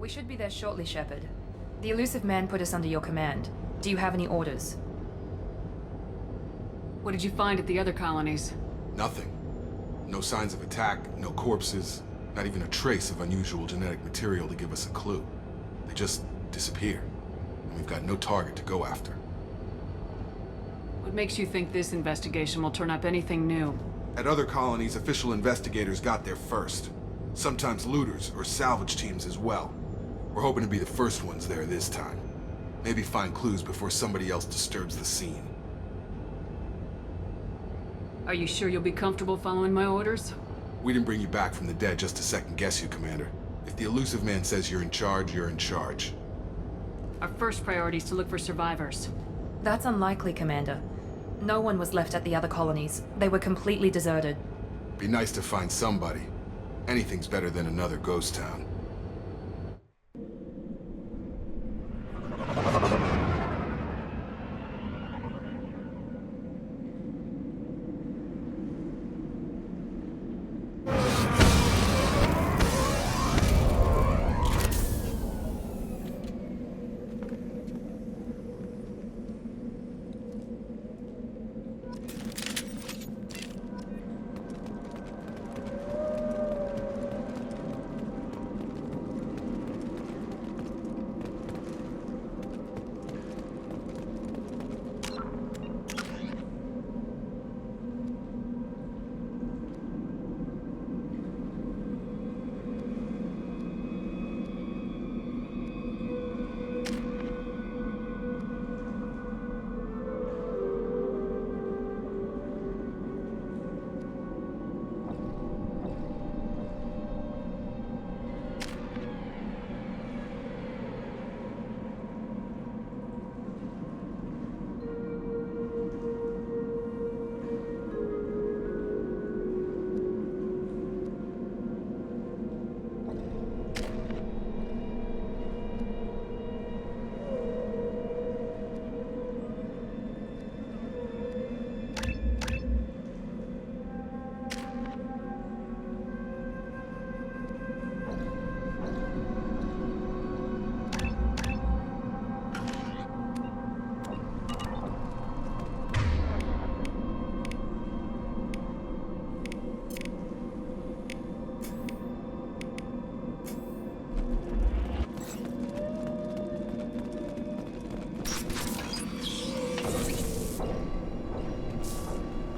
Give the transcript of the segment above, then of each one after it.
We should be there shortly, Shepard. The elusive man put us under your command. Do you have any orders? What did you find at the other colonies? Nothing. No signs of attack, no corpses, not even a trace of unusual genetic material to give us a clue. They just disappear, and we've got no target to go after. What makes you think this investigation will turn up anything new? At other colonies, official investigators got there first. Sometimes looters or salvage teams as well. We're hoping to be the first ones there this time. Maybe find clues before somebody else disturbs the scene. Are you sure you'll be comfortable following my orders? We didn't bring you back from the dead just to second guess you, Commander. If the elusive man says you're in charge, you're in charge. Our first priority is to look for survivors. That's unlikely, Commander. No one was left at the other colonies. They were completely deserted. Be nice to find somebody. Anything's better than another ghost town.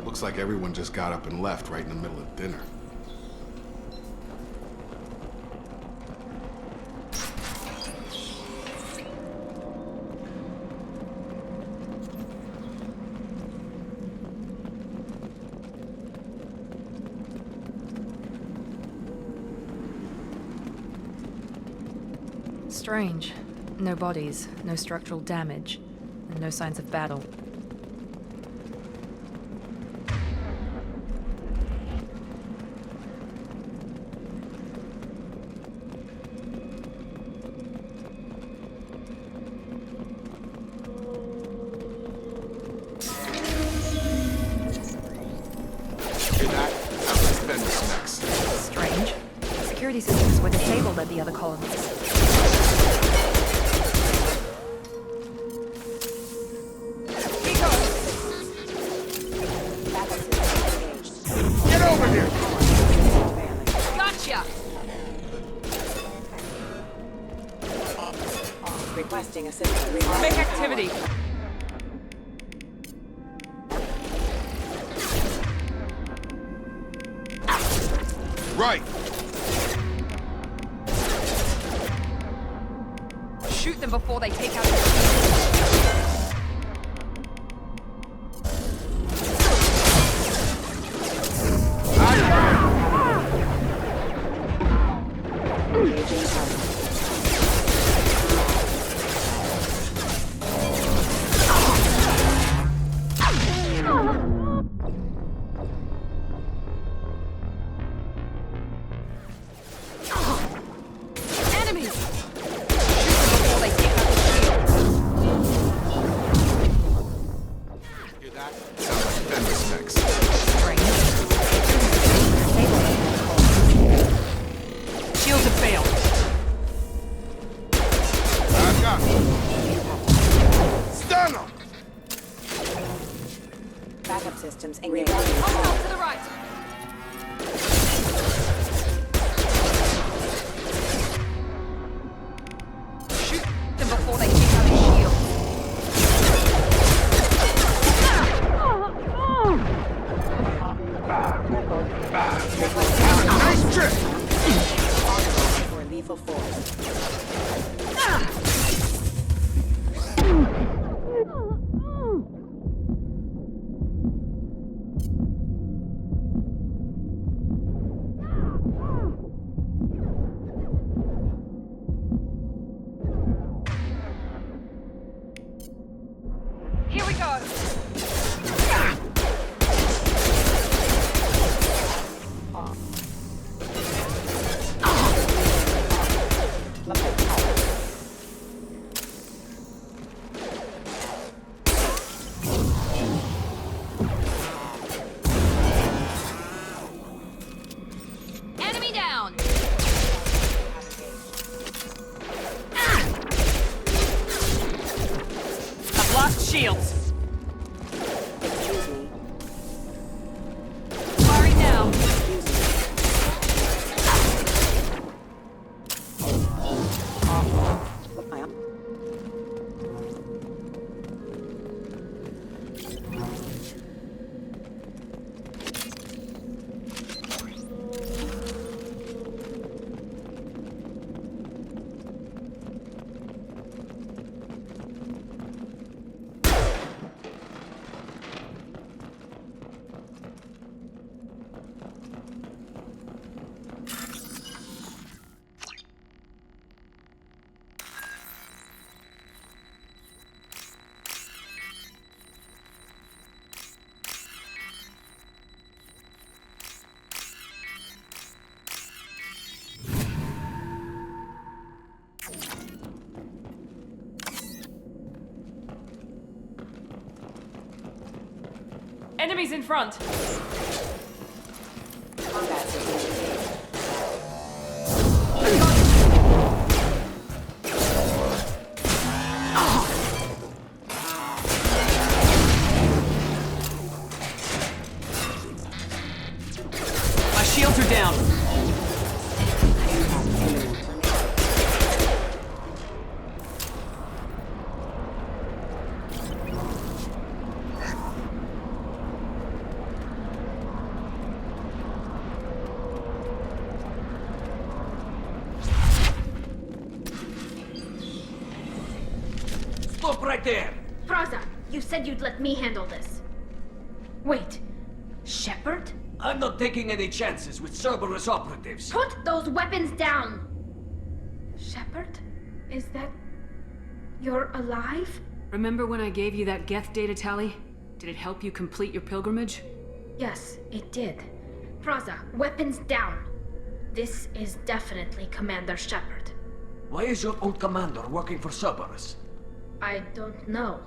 Looks like everyone just got up and left right in the middle of dinner. Strange. No bodies, no structural damage, and no signs of battle. Strange. Security systems were disabled at the other colonies. Get over here! Gotcha! Requesting assistance. Make activity! Right! Shoot them before they take out the... systems engaged. Hostile to the right! Shoot them before they kick out his shield. Nice trick! For lethal force. Here we go! Enemy down! I've lost shields. Excuse me. Firing now! I am. Enemies in front. Combat systems engaged. My shields are down. Stop right there! Praza, you said you'd let me handle this. Wait, Shepard? I'm not taking any chances with Cerberus operatives. Put those weapons down! Shepard? Is that... you're alive? Remember when I gave you that Geth data tally? Did it help you complete your pilgrimage? Yes, it did. Praza, weapons down! This is definitely Commander Shepard. Why is your old commander working for Cerberus? I don't know.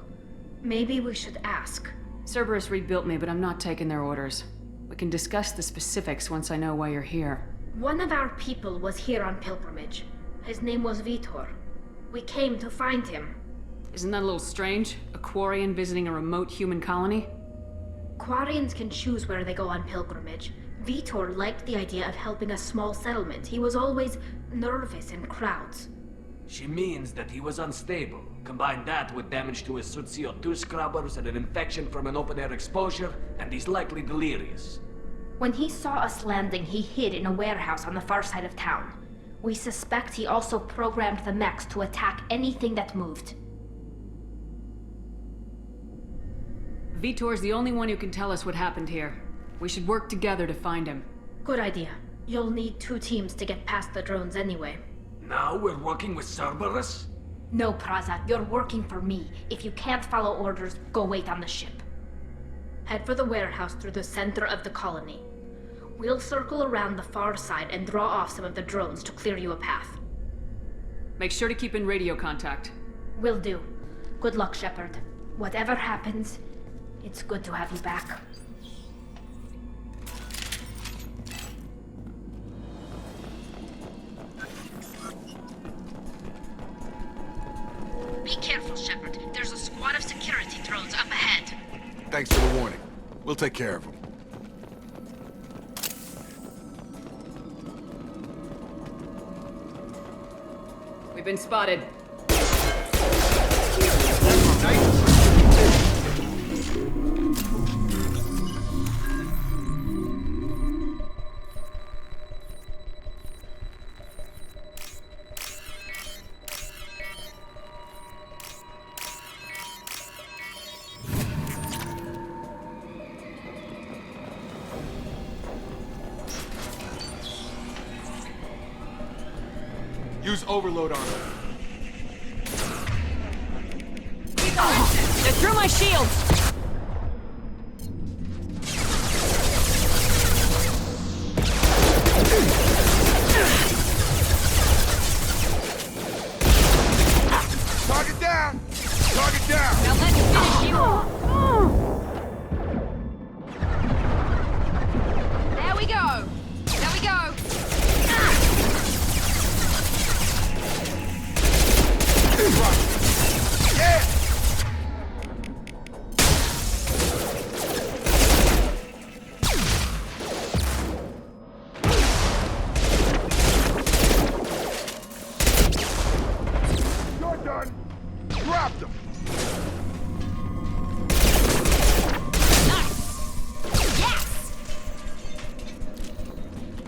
Maybe we should ask. Cerberus rebuilt me, but I'm not taking their orders. We can discuss the specifics once I know why you're here. One of our people was here on pilgrimage. His name was Vitor. We came to find him. Isn't that a little strange? A Quarian visiting a remote human colony? Quarians can choose where they go on pilgrimage. Vitor liked the idea of helping a small settlement. He was always nervous in crowds. She means that he was unstable. Combine that with damage to his Suit CO2 scrubbers and an infection from an open-air exposure, and he's likely delirious. When he saw us landing, he hid in a warehouse on the far side of town. We suspect he also programmed the mechs to attack anything that moved. Vitor's the only one who can tell us what happened here. We should work together to find him. Good idea. You'll need 2 teams to get past the drones anyway. Now we're working with Cerberus? No, Praza, you're working for me. If you can't follow orders, go wait on the ship. Head for the warehouse through the center of the colony. We'll circle around the far side and draw off some of the drones to clear you a path. Make sure to keep in radio contact. Will do. Good luck, Shepard. Whatever happens, it's good to have you back. Be careful, Shepard. There's a squad of security drones up ahead. Thanks for the warning. We'll take care of them. We've been spotted. Use overload on them. They threw my shield! Target down! Target down! Now let me finish you! There we go! There we go! Yeah! You're done! Drop them!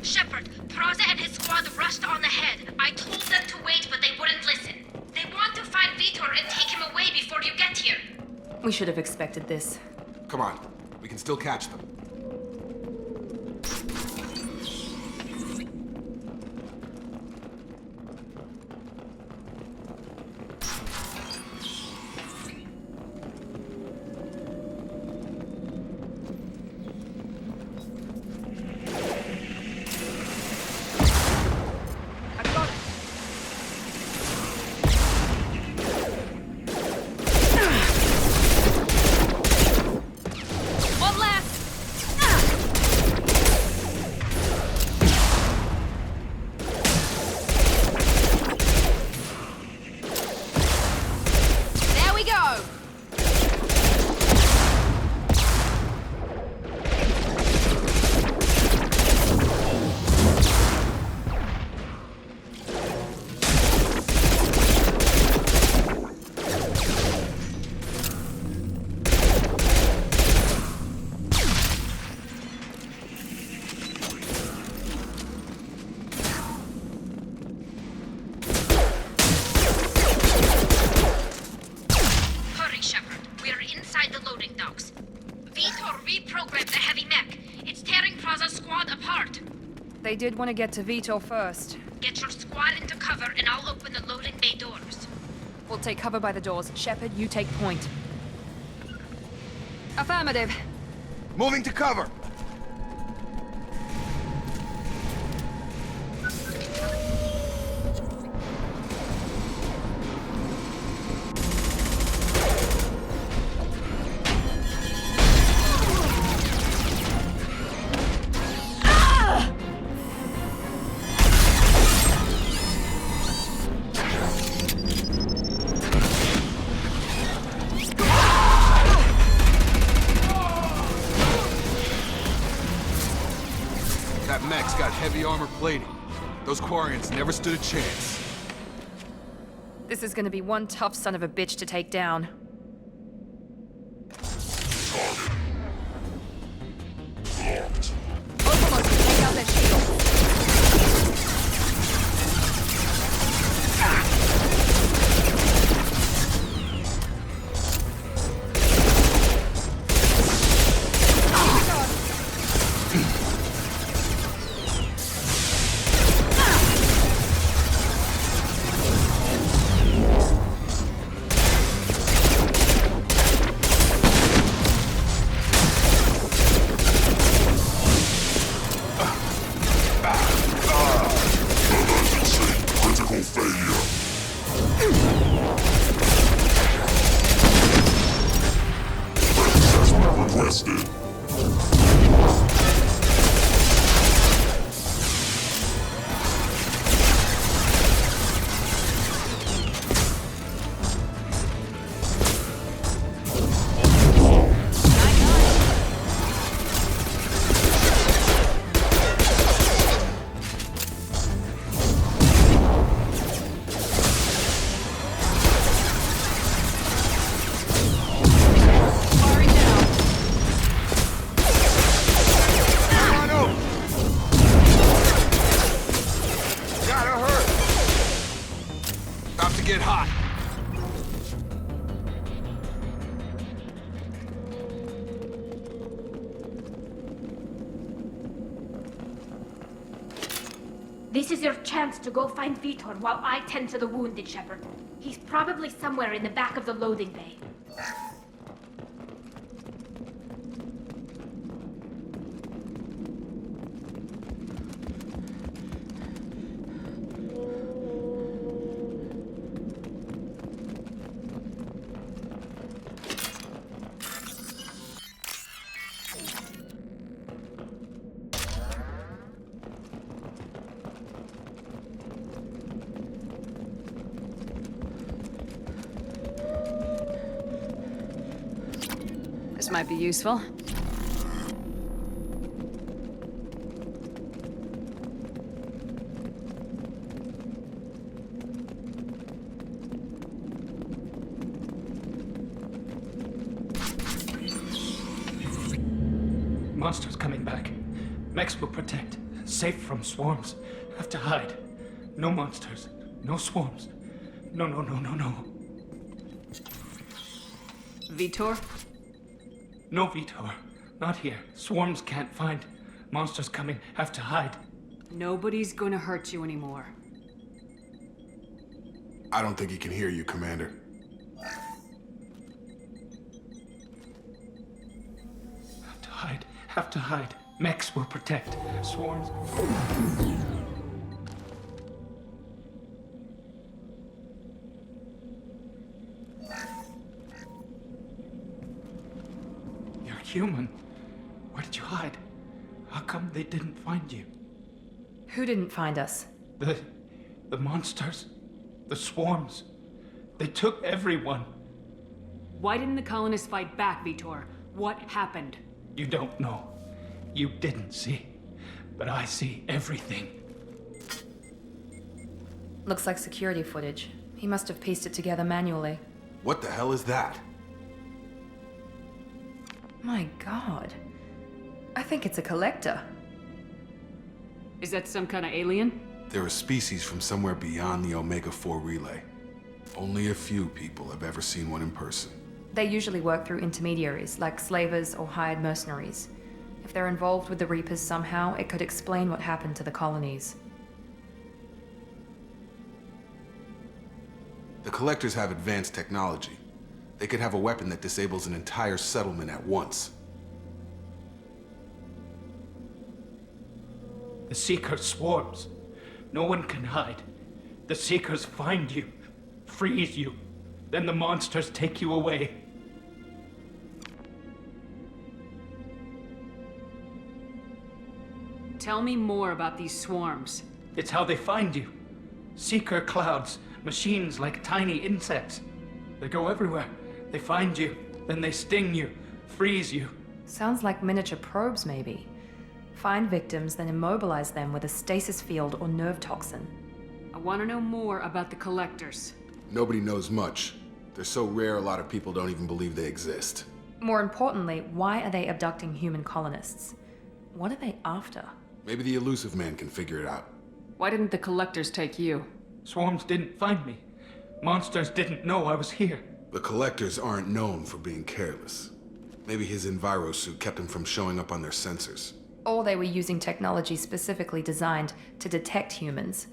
Shepard, Praza and his squad rushed on ahead. I told them to wait, but they wouldn't listen. They want to find Vitor and take him away before you get here. We should have expected this. Come on, we can still catch them. One last! There we go! Hurry, Shepard. We are inside the loading docks. Vitor reprogrammed the heavy mech. It's tearing Praza's squad apart. They did want to get to Vitor first. Get your squad into cover and I'll open the loading bay doors. We'll take cover by the doors. Shepard, you take point. Affirmative. Moving to cover! That mech's got heavy armor plating. Those Quarians never stood a chance. This is gonna be one tough son of a bitch to take down. Overload, take out their shield. get hot! This is your chance to go find Vitor while I tend to the wounded, Shepard. He's probably somewhere in the back of the loading bay. This might be useful. Monsters coming back. Mechs will protect. Safe from swarms. Have to hide. No monsters. No swarms. No. Vitor? No Vitor. Not here. Swarms can't find. Monsters coming. Have to hide. Nobody's gonna hurt you anymore. I don't think he can hear you, Commander. Have to hide. Have to hide. Mechs will protect. Swarms. You're human. Where did you hide? How come they didn't find you? Who didn't find us? The monsters. The swarms. They took everyone. Why didn't the colonists fight back, Vitor? What happened? You don't know. You didn't see. But I see everything. Looks like security footage. He must have pieced it together manually. What the hell is that? My god. I think it's a collector. Is that some kind of alien? They're a species from somewhere beyond the Omega-4 relay. Only a few people have ever seen one in person. They usually work through intermediaries, like slavers or hired mercenaries. If they're involved with the Reapers somehow, it could explain what happened to the colonies. The Collectors have advanced technology. They could have a weapon that disables an entire settlement at once. The Seeker swarms. No one can hide. The Seekers find you, freeze you. Then the monsters take you away. Tell me more about these swarms. It's how they find you. Seeker clouds, machines like tiny insects. They go everywhere. They find you, then they sting you, freeze you. Sounds like miniature probes, maybe. Find victims, then immobilize them with a stasis field or nerve toxin. I want to know more about the Collectors. Nobody knows much. They're so rare a lot of people don't even believe they exist. More importantly, why are they abducting human colonists? What are they after? Maybe the Elusive Man can figure it out. Why didn't the Collectors take you? Swarms didn't find me. Monsters didn't know I was here. The Collectors aren't known for being careless. Maybe his enviro suit kept him from showing up on their sensors. Or they were using technology specifically designed to detect humans.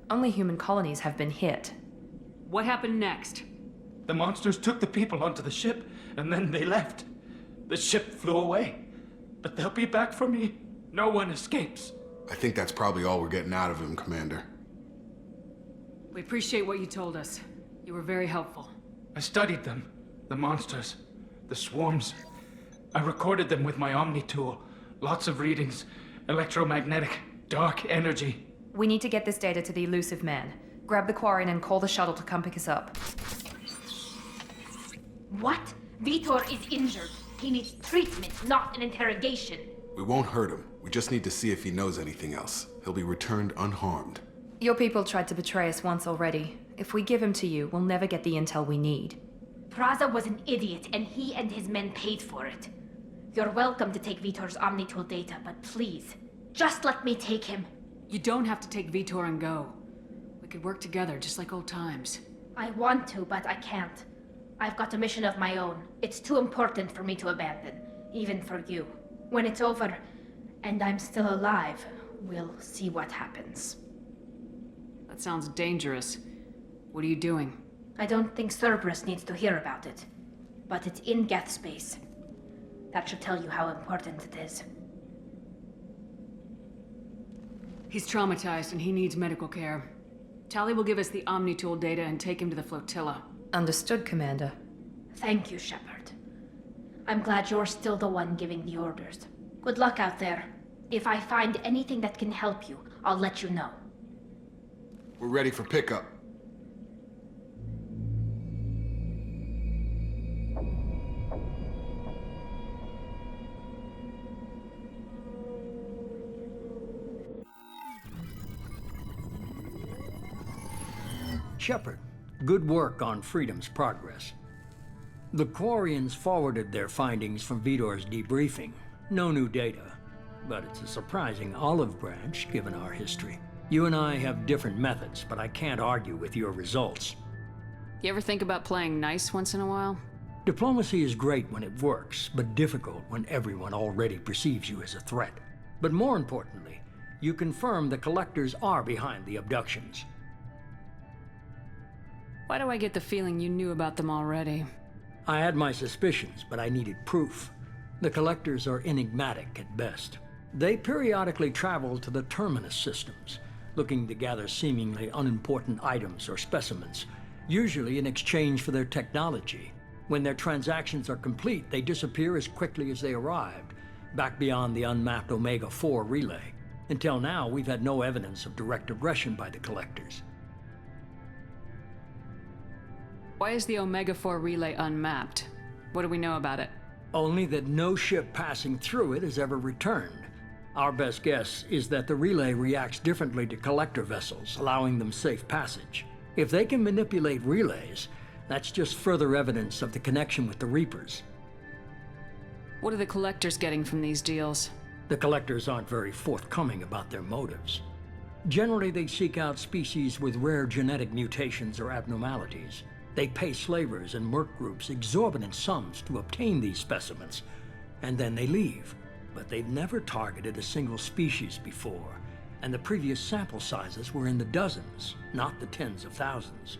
Only human colonies have been hit. What happened next? The monsters took the people onto the ship, and then they left. The ship flew away. But they'll be back for me. No one escapes. I think that's probably all we're getting out of him, Commander. We appreciate what you told us. You were very helpful. I studied them. The monsters. The swarms. I recorded them with my Omni tool. Lots of readings. Electromagnetic. Dark energy. We need to get this data to the Elusive Man. Grab the Quarian and call the shuttle to come pick us up. What? Vitor is injured. He needs treatment, not an interrogation. We won't hurt him. We just need to see if he knows anything else. He'll be returned unharmed. Your people tried to betray us once already. If we give him to you, we'll never get the intel we need. Praza was an idiot, and he and his men paid for it. You're welcome to take Vitor's Omnitool data, but please, just let me take him. You don't have to take Vitor and go. We could work together, just like old times. I want to, but I can't. I've got a mission of my own. It's too important for me to abandon, even for you. When it's over, and I'm still alive, we'll see what happens. That sounds dangerous. What are you doing? I don't think Cerberus needs to hear about it, but it's in Geth space. That should tell you how important it is. He's traumatized and he needs medical care. Tali will give us the Omni-tool data and take him to the flotilla. Understood, Commander. Thank you, Shepard. I'm glad you're still the one giving the orders. Good luck out there. If I find anything that can help you, I'll let you know. We're ready for pickup. Shepard, good work on Freedom's progress. The Quarians forwarded their findings from Vidor's debriefing. No new data, but it's a surprising olive branch given our history. You and I have different methods, but I can't argue with your results. You ever think about playing nice once in a while? Diplomacy is great when it works, but difficult when everyone already perceives you as a threat. But more importantly, you confirm the Collectors are behind the abductions. Why do I get the feeling you knew about them already? I had my suspicions, but I needed proof. The Collectors are enigmatic at best. They periodically travel to the Terminus systems, looking to gather seemingly unimportant items or specimens, usually in exchange for their technology. When their transactions are complete, they disappear as quickly as they arrived, back beyond the unmapped Omega-4 relay. Until now, we've had no evidence of direct aggression by the Collectors. Why is the Omega-4 relay unmapped? What do we know about it? Only that no ship passing through it has ever returned. Our best guess is that the relay reacts differently to Collector vessels, allowing them safe passage. If they can manipulate relays, that's just further evidence of the connection with the Reapers. What are the Collectors getting from these deals? The Collectors aren't very forthcoming about their motives. Generally, they seek out species with rare genetic mutations or abnormalities. They pay slavers and merc groups exorbitant sums to obtain these specimens, and then they leave. But they've never targeted a single species before, and the previous sample sizes were in the dozens, not the tens of thousands.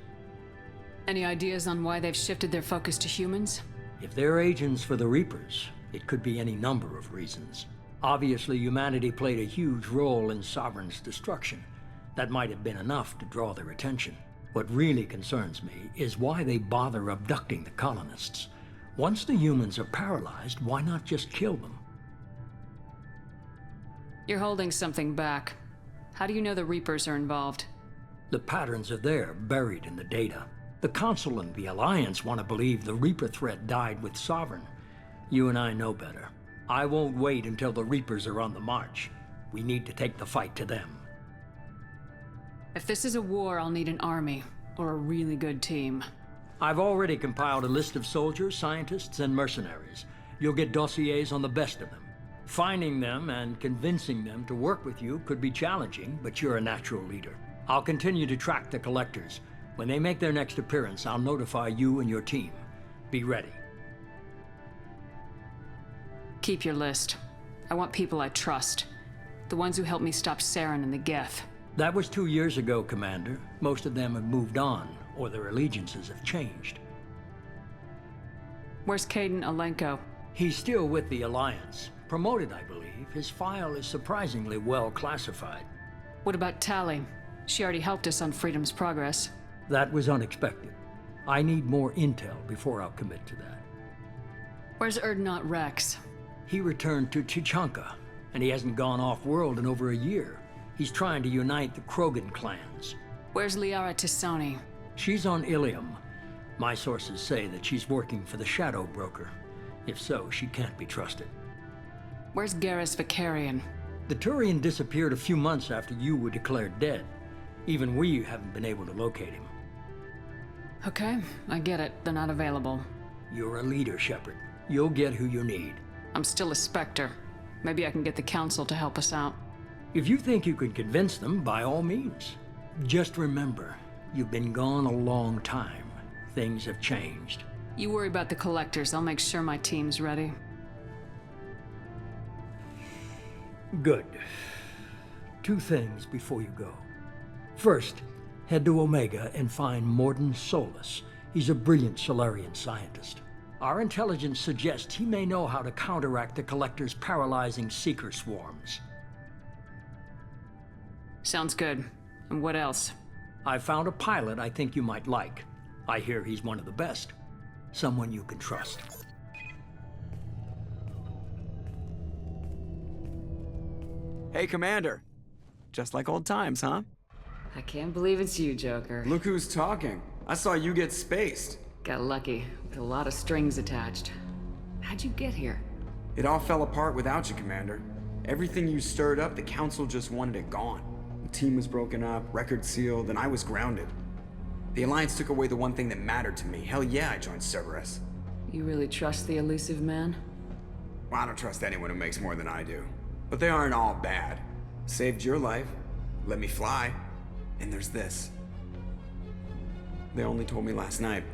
Any ideas on why they've shifted their focus to humans? If they're agents for the Reapers, it could be any number of reasons. Obviously, humanity played a huge role in Sovereign's destruction. That might have been enough to draw their attention. What really concerns me is why they bother abducting the colonists. Once the humans are paralyzed, why not just kill them? You're holding something back. How do you know the Reapers are involved? The patterns are there, buried in the data. The Council and the Alliance want to believe the Reaper threat died with Sovereign. You and I know better. I won't wait until the Reapers are on the march. We need to take the fight to them. If this is a war, I'll need an army, or a really good team. I've already compiled a list of soldiers, scientists, and mercenaries. You'll get dossiers on the best of them. Finding them and convincing them to work with you could be challenging, but you're a natural leader. I'll continue to track the Collectors. When they make their next appearance, I'll notify you and your team. Be ready. Keep your list. I want people I trust. The ones who helped me stop Saren and the Geth. That was 2 years ago, Commander. Most of them have moved on, or their allegiances have changed. Where's Caden Alenko? He's still with the Alliance. Promoted, I believe. His file is surprisingly well classified. What about Tali? She already helped us on Freedom's progress. That was unexpected. I need more intel before I'll commit to that. Where's Erdnot Rex? He returned to Chichanka, and he hasn't gone off-world in over a year. He's trying to unite the Krogan clans. Where's Liara Tisoni? She's on Ilium. My sources say that she's working for the Shadow Broker. If so, she can't be trusted. Where's Garrus Vicarian? The Turian disappeared a few months after you were declared dead. Even we haven't been able to locate him. Okay, I get it. They're not available. You're a leader, Shepard. You'll get who you need. I'm still a Spectre. Maybe I can get the Council to help us out. If you think you can convince them, by all means. Just remember, You've been gone a long time. Things have changed. You worry about the collectors. I'll make sure my team's ready. Good. 2 things before you go. First, head to Omega and find Morden Solus. He's a brilliant Solarian scientist. Our intelligence suggests he may know how to counteract the Collector's paralyzing Seeker swarms. Sounds good. And what else? I found a pilot I think you might like. I hear he's one of the best. Someone you can trust. Hey, Commander. Just like old times, huh? I can't believe it's you, Joker. Look who's talking. I saw you get spaced. Got lucky, with a lot of strings attached. How'd you get here? It all fell apart without you, Commander. Everything you stirred up, the Council just wanted it gone. The team was broken up, record sealed, and I was grounded. The Alliance took away the one thing that mattered to me. Hell yeah, I joined Cerberus. You really trust the elusive man? Well, I don't trust anyone who makes more than I do. But they aren't all bad. Saved your life, let me fly, and there's this. They only told me last night.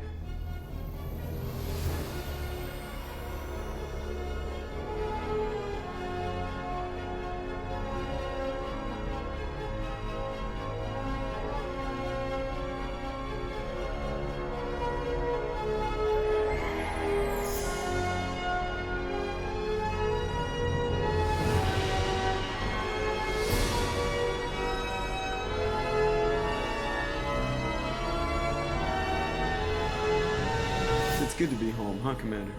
It's good to be home, huh, Commander?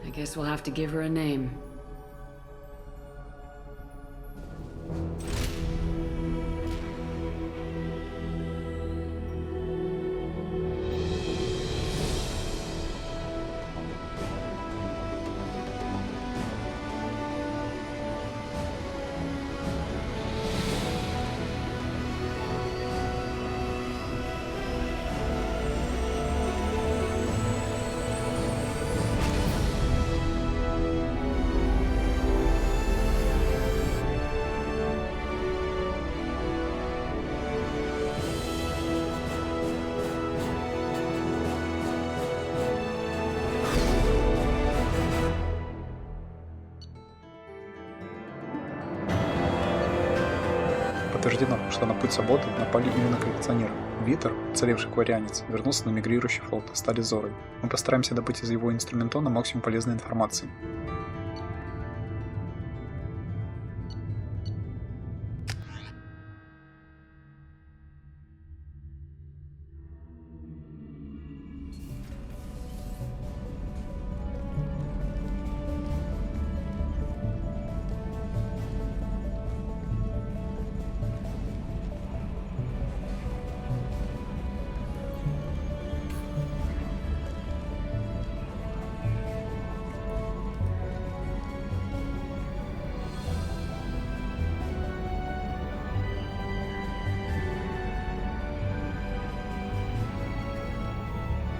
I guess we'll have to give her a name. Подтверждено, что на путь свободы напали именно коллекционеры. Витер, уцелевший кварианец, вернулся на мигрирующий флот, стали Зорой. Мы постараемся добыть из его инструментона максимум полезной информации.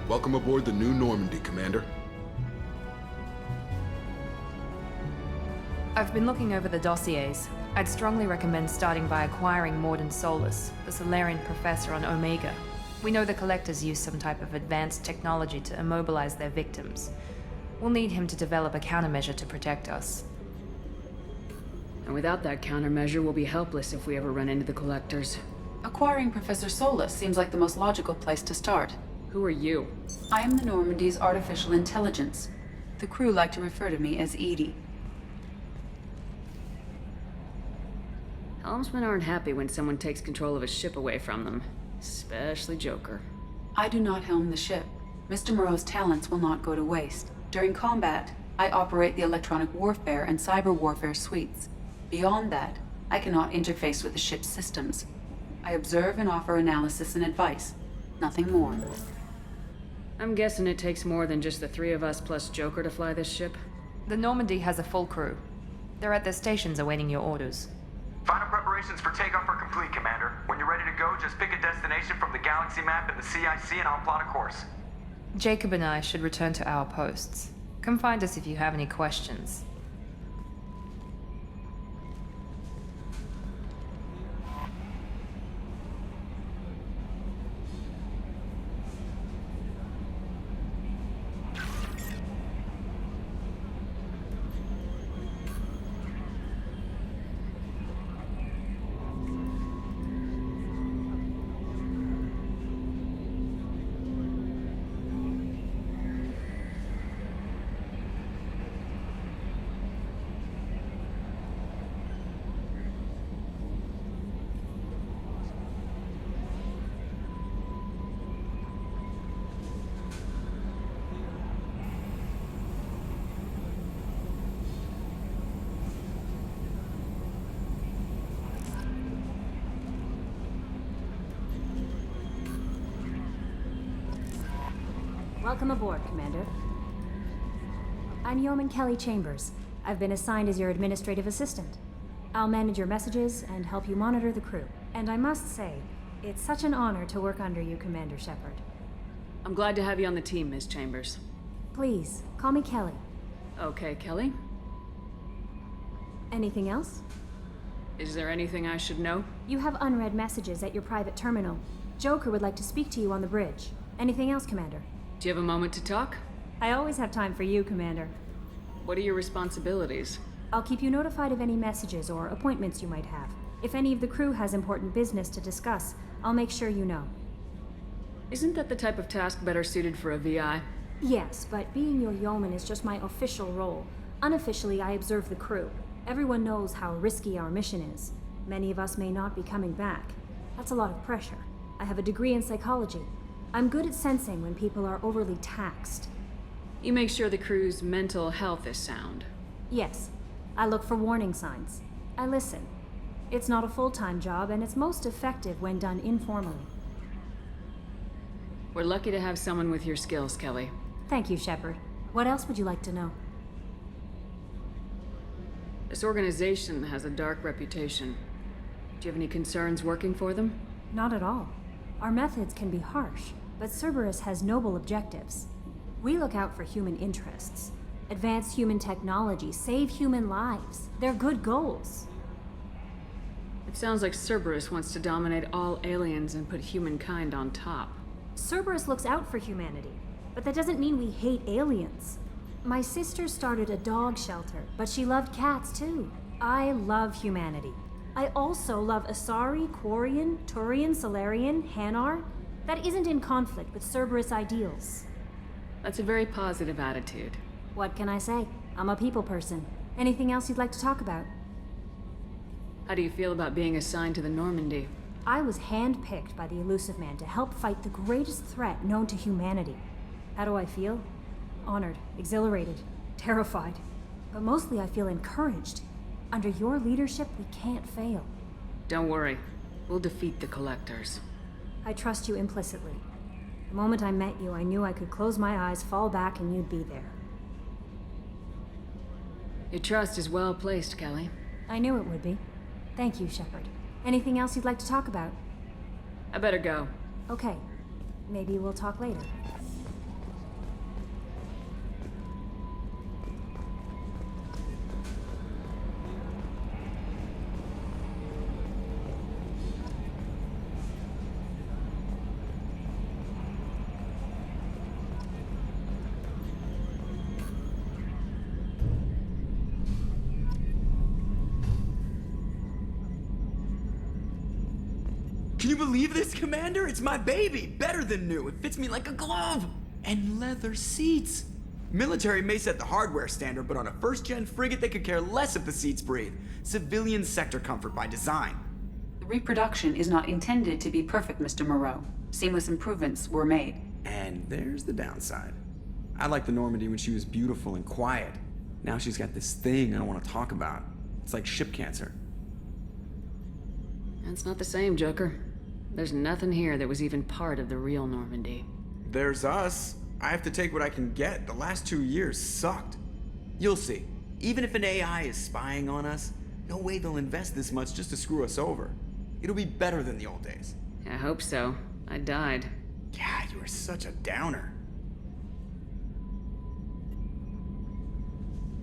Welcome aboard the new Normandy, Commander. I've been looking over the dossiers. I'd strongly recommend starting by acquiring Morden Solus, the Solarian professor on Omega. We know the Collectors use some type of advanced technology to immobilize their victims. We'll need him to develop a countermeasure to protect us. And without that countermeasure, we'll be helpless if we ever run into the Collectors. Acquiring Professor Solus seems like the most logical place to start. Who are you? I am the Normandy's artificial intelligence. The crew like to refer to me as Edie. Helmsmen aren't happy when someone takes control of a ship away from them. Especially Joker. I do not helm the ship. Mr. Moreau's talents will not go to waste. During combat, I operate the electronic warfare and cyber warfare suites. Beyond that, I cannot interface with the ship's systems. I observe and offer analysis and advice. Nothing more. I'm guessing it takes more than just the 3 of us plus Joker to fly this ship? The Normandy has a full crew. They're at their stations awaiting your orders. Final preparations for takeoff are complete, Commander. When you're ready to go, just pick a destination from the galaxy map in the CIC and I'll plot a course. Jacob and I should return to our posts. Come find us if you have any questions. Welcome aboard, Commander. I'm Yeoman Kelly Chambers. I've been assigned as your administrative assistant. I'll manage your messages and help you monitor the crew. And I must say, it's such an honor to work under you, Commander Shepard. I'm glad to have you on the team, Ms. Chambers. Please, call me Kelly. Okay, Kelly. Anything else? Is there anything I should know? You have unread messages at your private terminal. Joker would like to speak to you on the bridge. Anything else, Commander? Do you have a moment to talk? I always have time for you, Commander. What are your responsibilities? I'll keep you notified of any messages or appointments you might have. If any of the crew has important business to discuss, I'll make sure you know. Isn't that the type of task better suited for a VI? Yes, but being your yeoman is just my official role. Unofficially, I observe the crew. Everyone knows how risky our mission is. Many of us may not be coming back. That's a lot of pressure. I have a degree in psychology. I'm good at sensing when people are overly taxed. You make sure the crew's mental health is sound. Yes. I look for warning signs. I listen. It's not a full-time job, and it's most effective when done informally. We're lucky to have someone with your skills, Kelly. Thank you, Shepard. What else would you like to know? This organization has a dark reputation. Do you have any concerns working for them? Not at all. Our methods can be harsh, but Cerberus has noble objectives. We look out for human interests. Advance human technology, save human lives. They're good goals. It sounds like Cerberus wants to dominate all aliens and put humankind on top. Cerberus looks out for humanity, but that doesn't mean we hate aliens. My sister started a dog shelter, but she loved cats too. I love humanity. I also love Asari, Quarian, Turian, Solarian, Hanar. That isn't in conflict with Cerberus ideals. That's a very positive attitude. What can I say? I'm a people person. Anything else you'd like to talk about? How do you feel about being assigned to the Normandy? I was handpicked by the Elusive Man to help fight the greatest threat known to humanity. How do I feel? Honored, exhilarated, terrified. But mostly I feel encouraged. Under your leadership, we can't fail. Don't worry. We'll defeat the Collectors. I trust you implicitly. The moment I met you, I knew I could close my eyes, fall back, and you'd be there. Your trust is well placed, Kelly. I knew it would be. Thank you, Shepard. Anything else you'd like to talk about? I better go. Okay. Maybe we'll talk later. Can you believe this, Commander? It's my baby! Better than new. It fits me like a glove! And leather seats! Military may set the hardware standard, but on a first-gen frigate, they could care less if the seats breathe. Civilian sector comfort by design. The reproduction is not intended to be perfect, Mr. Moreau. Seamless improvements were made. And there's the downside. I liked the Normandy when she was beautiful and quiet. Now she's got this thing I don't want to talk about. It's like ship cancer. That's not the same, Joker. There's nothing here that was even part of the real Normandy. There's us. I have to take what I can get. The last 2 years sucked. You'll see. Even if an AI is spying on us, no way they'll invest this much just to screw us over. It'll be better than the old days. I hope so. I died. Yeah, you were such a downer.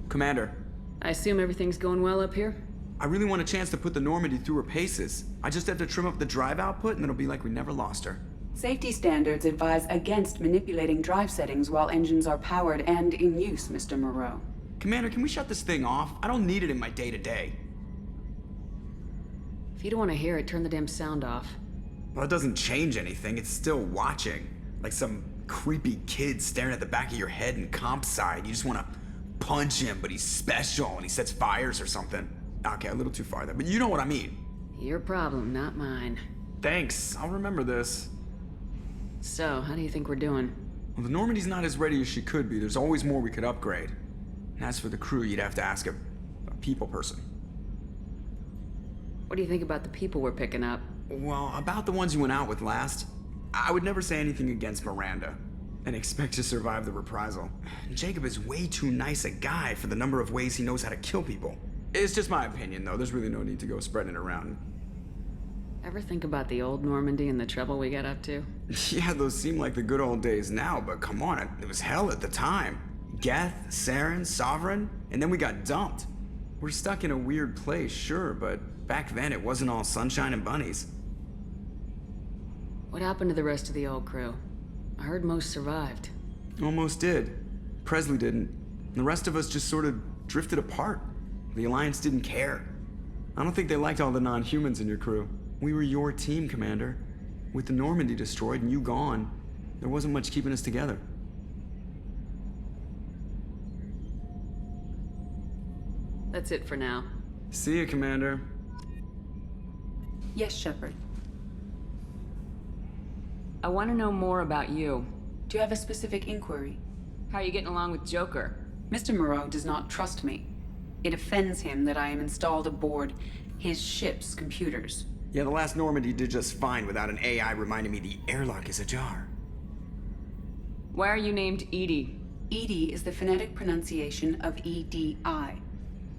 Commander. I assume everything's going well up here? I really want a chance to put the Normandy through her paces. I just have to trim up the drive output and it'll be like we never lost her. Safety standards advise against manipulating drive settings while engines are powered and in use, Mr. Moreau. Commander, can we shut this thing off? I don't need it in my day-to-day. If you don't want to hear it, turn the damn sound off. Well, it doesn't change anything. It's still watching. Like some creepy kid staring at the back of your head in comp side. You just want to punch him, but he's special and he sets fires or something. Okay, a little too far there, but you know what I mean. Your problem, not mine. Thanks, I'll remember this. So, how do you think we're doing? Well, the Normandy's not as ready as she could be. There's always more we could upgrade. And as for the crew, you'd have to ask a people person. What do you think about the people we're picking up? Well, about the ones you went out with last, I would never say anything against Miranda. and expect to survive the reprisal. Jacob is way too nice a guy for the number of ways he knows how to kill people. It's just my opinion, though. There's really no need to go spreading it around. Ever think about the old Normandy and the trouble we got up to? Yeah, those seem like the good old days now, but come on, it was hell at the time. Geth, Saren, Sovereign, and then we got dumped. We're stuck in a weird place, sure, but back then it wasn't all sunshine and bunnies. What happened to the rest of the old crew? I heard most survived. Almost did. Presley didn't. The rest of us just sort of drifted apart. The Alliance didn't care. I don't think they liked all the non-humans in your crew. We were your team, Commander. With the Normandy destroyed and you gone, there wasn't much keeping us together. That's it for now. See you, Commander. Yes, Shepard. I want to know more about you. Do you have a specific inquiry? How are you getting along with Joker? Mr. Moreau does not trust me. It offends him that I am installed aboard his ship's computers. Yeah, the last Normandy did just fine without an AI reminding me the airlock is ajar. Why are you named Edie? EDI is the phonetic pronunciation of EDI.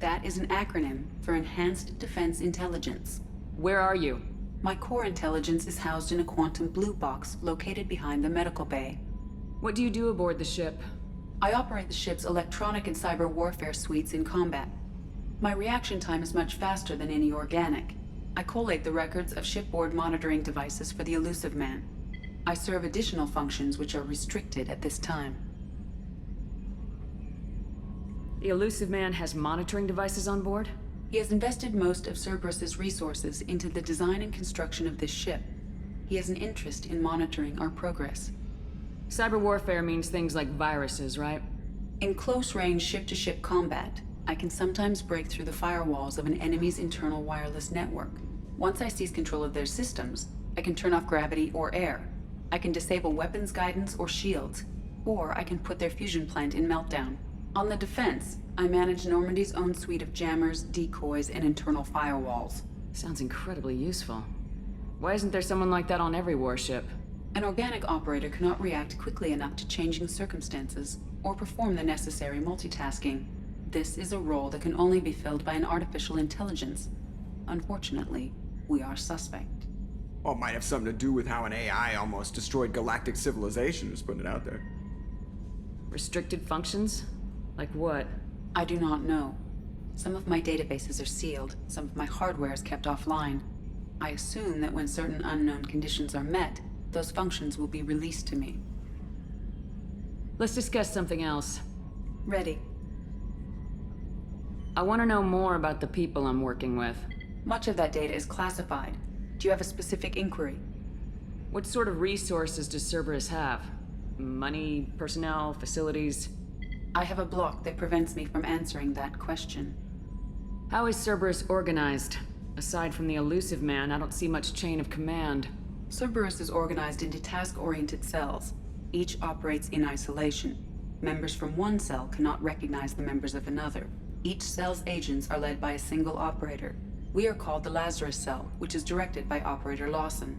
That is an acronym for Enhanced Defense Intelligence. Where are you? My core intelligence is housed in a quantum blue box located behind the medical bay. What do you do aboard the ship? I operate the ship's electronic and cyber warfare suites in combat. My reaction time is much faster than any organic. I collate the records of shipboard monitoring devices for the Elusive Man. I serve additional functions which are restricted at this time. The Elusive Man has monitoring devices on board? He has invested most of Cerberus's resources into the design and construction of this ship. He has an interest in monitoring our progress. Cyber warfare means things like viruses, right? In close-range ship-to-ship combat, I can sometimes break through the firewalls of an enemy's internal wireless network. Once I seize control of their systems, I can turn off gravity or air. I can disable weapons guidance or shields, or I can put their fusion plant in meltdown. On the defense, I manage Normandy's own suite of jammers, decoys, and internal firewalls. Sounds incredibly useful. Why isn't there someone like that on every warship? An organic operator cannot react quickly enough to changing circumstances, or perform the necessary multitasking. This is a role that can only be filled by an artificial intelligence. Unfortunately, we are suspect. Well, it might have something to do with how an AI almost destroyed galactic civilization, just putting it out there. Restricted functions? Like what? I do not know. Some of my databases are sealed, some of my hardware is kept offline. I assume that when certain unknown conditions are met, those functions will be released to me. Let's discuss something else. Ready. I want to know more about the people I'm working with. Much of that data is classified. Do you have a specific inquiry? What sort of resources does Cerberus have? Money, personnel, facilities? I have a block that prevents me from answering that question. How is Cerberus organized? Aside from the Elusive Man, I don't see much chain of command. Cerberus is organized into task-oriented cells. Each operates in isolation. Members from one cell cannot recognize the members of another. Each cell's agents are led by a single operator. We are called the Lazarus Cell, which is directed by Operator Lawson.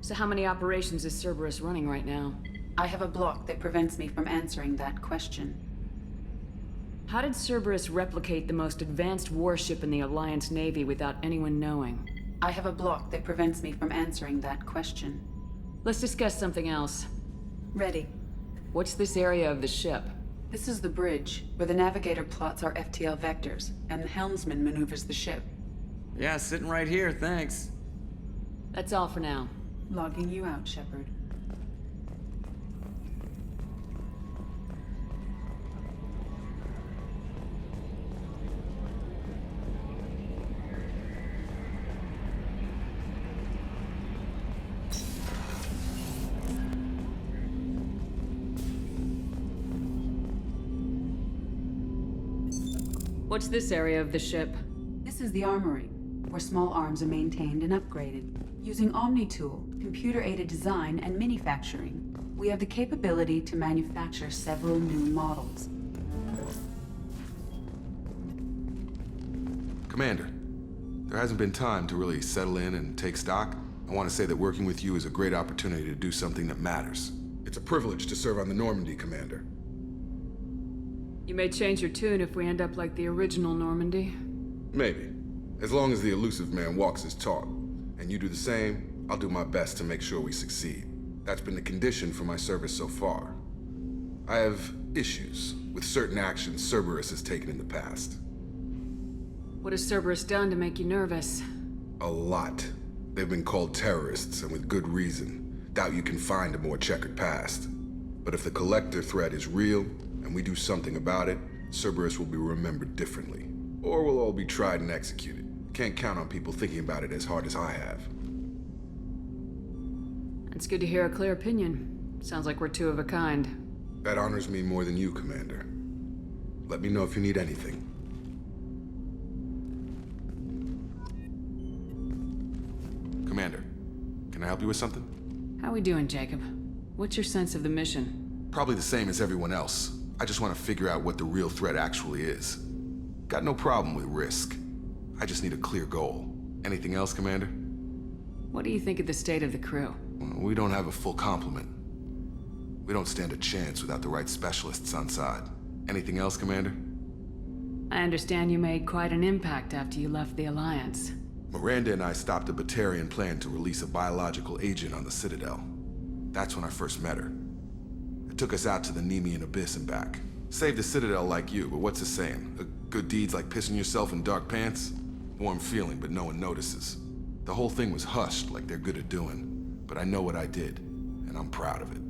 So how many operations is Cerberus running right now? I have a block that prevents me from answering that question. How did Cerberus replicate the most advanced warship in the Alliance Navy without anyone knowing? I have a block that prevents me from answering that question. Let's discuss something else. Ready. What's this area of the ship? This is the bridge, where the navigator plots our FTL vectors, and the helmsman maneuvers the ship. Yeah, sitting right here, thanks. That's all for now. Logging you out, Shepard. What's this area of the ship? This is the armory, where small arms are maintained and upgraded. Using OmniTool, computer-aided design, and manufacturing, we have the capability to manufacture several new models. Commander, there hasn't been time to really settle in and take stock. I want to say that working with you is a great opportunity to do something that matters. It's a privilege to serve on the Normandy, Commander. You may change your tune if we end up like the original Normandy. Maybe. As long as the elusive man walks his talk, and you do the same, I'll do my best to make sure we succeed. That's been the condition for my service so far. I have issues with certain actions Cerberus has taken in the past. What has Cerberus done to make you nervous? A lot. They've been called terrorists, and with good reason. Doubt you can find a more checkered past. But if the Collector threat is real, and we do something about it, Cerberus will be remembered differently. Or we'll all be tried and executed. Can't count on people thinking about it as hard as I have. It's good to hear a clear opinion. Sounds like we're two of a kind. That honors me more than you, Commander. Let me know if you need anything. Commander, can I help you with something? How we doing, Jacob? What's your sense of the mission? Probably the same as everyone else. I just want to figure out what the real threat actually is. Got no problem with risk. I just need a clear goal. Anything else, Commander? What do you think of the state of the crew? We don't have a full complement. We don't stand a chance without the right specialists on side. Anything else, Commander? I understand you made quite an impact after you left the Alliance. Miranda and I stopped a Batarian plan to release a biological agent on the Citadel. That's when I first met her. It took us out to the Nemean Abyss and back. Saved the Citadel like you, but what's the saying? Good deeds like pissing yourself in dark pants? Warm feeling, but no one notices. The whole thing was hushed like they're good at doing. But I know what I did, and I'm proud of it.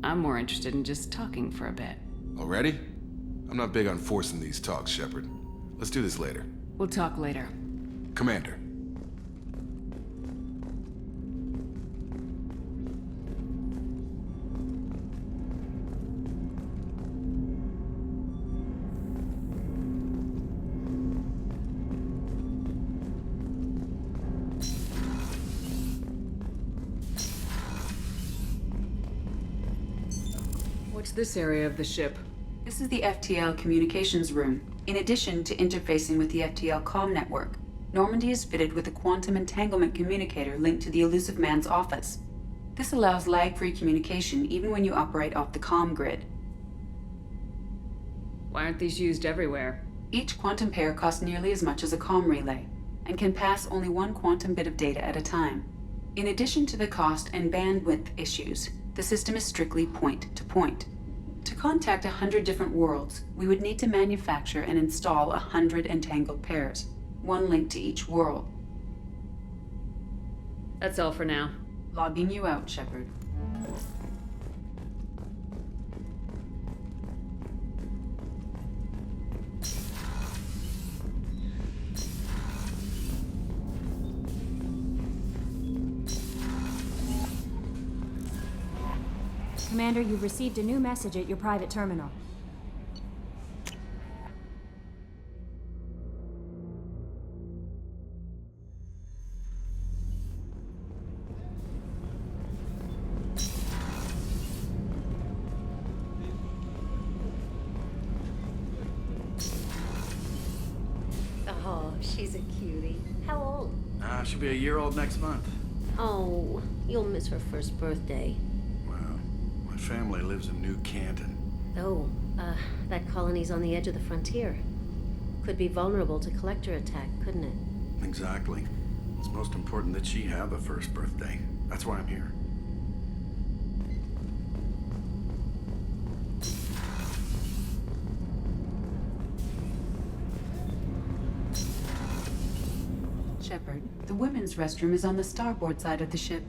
I'm more interested in just talking for a bit. Already? I'm not big on forcing these talks, Shepard. Let's do this later. We'll talk later. Commander. What's this area of the ship? This is the FTL communications room. In addition to interfacing with the FTL comm network, Normandy is fitted with a quantum entanglement communicator linked to the elusive man's office. This allows lag-free communication even when you operate off the comm grid. Why aren't these used everywhere? Each quantum pair costs nearly as much as a comm relay, and can pass only one quantum bit of data at a time. In addition to the cost and bandwidth issues, the system is strictly point-to-point. To contact 100 different worlds, we would need to manufacture and install 100 entangled pairs, one link to each world. That's all for now. Logging you out, Shepard. Commander, you've received a new message at your private terminal. Oh, she's a cutie. How old? She'll be a year old next month. Oh, you'll miss her first birthday. My family lives in New Canton. Oh, that colony's on the edge of the frontier. Could be vulnerable to collector attack, couldn't it? Exactly. It's most important that she have a first birthday. That's why I'm here. Shepard, the women's restroom is on the starboard side of the ship.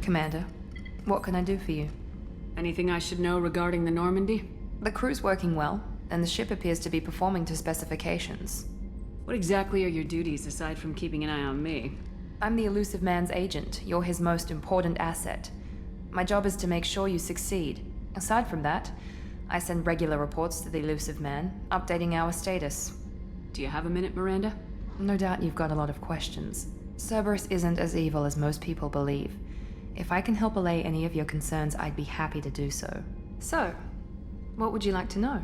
Commander, what can I do for you? Anything I should know regarding the Normandy? The crew's working well, and the ship appears to be performing to specifications. What exactly are your duties aside from keeping an eye on me? I'm the elusive man's agent. You're his most important asset. My job is to make sure you succeed. Aside from that, I send regular reports to the elusive man, updating our status. Do you have a minute, Miranda? No doubt you've got a lot of questions. Cerberus isn't as evil as most people believe. If I can help allay any of your concerns, I'd be happy to do so. So, what would you like to know?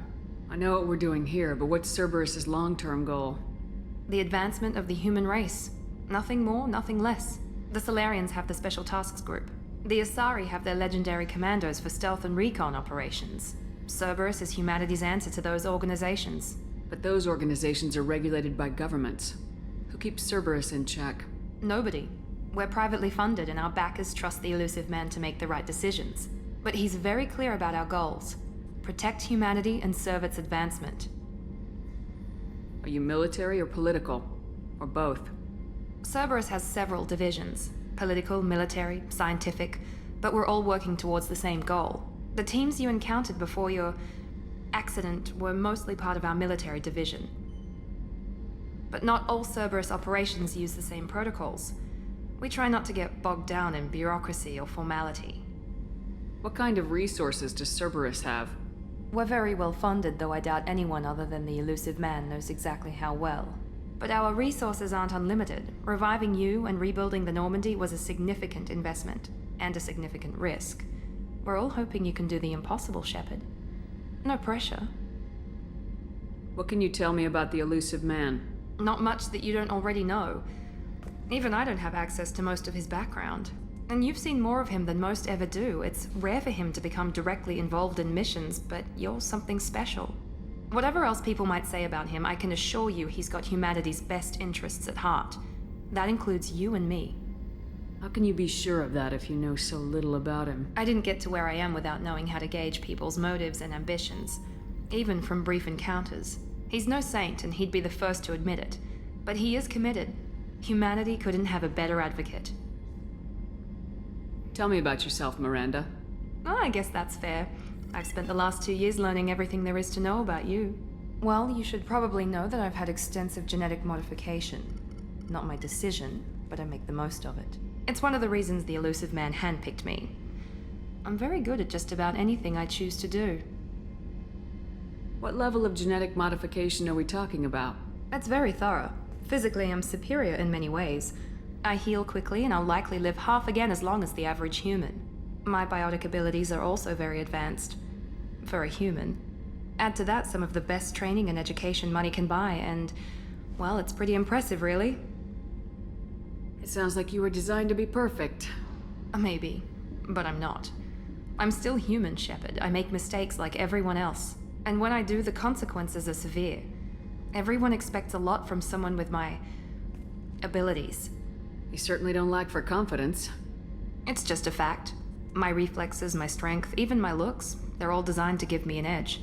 I know what we're doing here, but what's Cerberus's long-term goal? The advancement of the human race. Nothing more, nothing less. The Solarians have the Special Tasks Group. The Asari have their legendary commandos for stealth and recon operations. Cerberus is humanity's answer to those organizations. But those organizations are regulated by governments. Who keeps Cerberus in check? Nobody. We're privately funded and our backers trust the elusive man to make the right decisions. But he's very clear about our goals. Protect humanity and serve its advancement. Are you military or political? Or both? Cerberus has several divisions. Political, military, scientific, but we're all working towards the same goal. The teams you encountered before your accident were mostly part of our military division. But not all Cerberus operations use the same protocols. We try not to get bogged down in bureaucracy or formality. What kind of resources does Cerberus have? We're very well funded, though I doubt anyone other than the elusive man knows exactly how well. But our resources aren't unlimited. Reviving you and rebuilding the Normandy was a significant investment, and a significant risk. We're all hoping you can do the impossible, Shepard. No pressure. What can you tell me about the elusive man? Not much that you don't already know. Even I don't have access to most of his background. And you've seen more of him than most ever do. It's rare for him to become directly involved in missions, but you're something special. Whatever else people might say about him, I can assure you he's got humanity's best interests at heart. That includes you and me. How can you be sure of that if you know so little about him? I didn't get to where I am without knowing how to gauge people's motives and ambitions, even from brief encounters. He's no saint, and he'd be the first to admit it. But he is committed. Humanity couldn't have a better advocate. Tell me about yourself, Miranda. Oh, I guess that's fair. I've spent the last 2 years learning everything there is to know about you. Well, you should probably know that I've had extensive genetic modification. Not my decision, but I make the most of it. It's one of the reasons the elusive man handpicked me. I'm very good at just about anything I choose to do. What level of genetic modification are we talking about? That's very thorough. Physically, I'm superior in many ways. I heal quickly, and I'll likely live half again as long as the average human. My biotic abilities are also very advanced. For a human. Add to that some of the best training and education money can buy, and, well, it's pretty impressive, really. It sounds like you were designed to be perfect. Maybe, but I'm not. I'm still human, Shepard. I make mistakes like everyone else. And when I do, the consequences are severe. Everyone expects a lot from someone with my abilities. You certainly don't lack for confidence. It's just a fact. My reflexes, my strength, even my looks, they're all designed to give me an edge.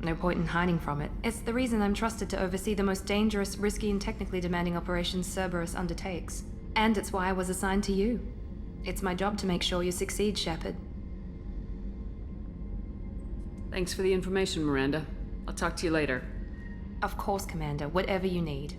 No point in hiding from it. It's the reason I'm trusted to oversee the most dangerous, risky, and technically demanding operations Cerberus undertakes. And it's why I was assigned to you. It's my job to make sure you succeed, Shepard. Thanks for the information, Miranda. I'll talk to you later. Of course, Commander. Whatever you need.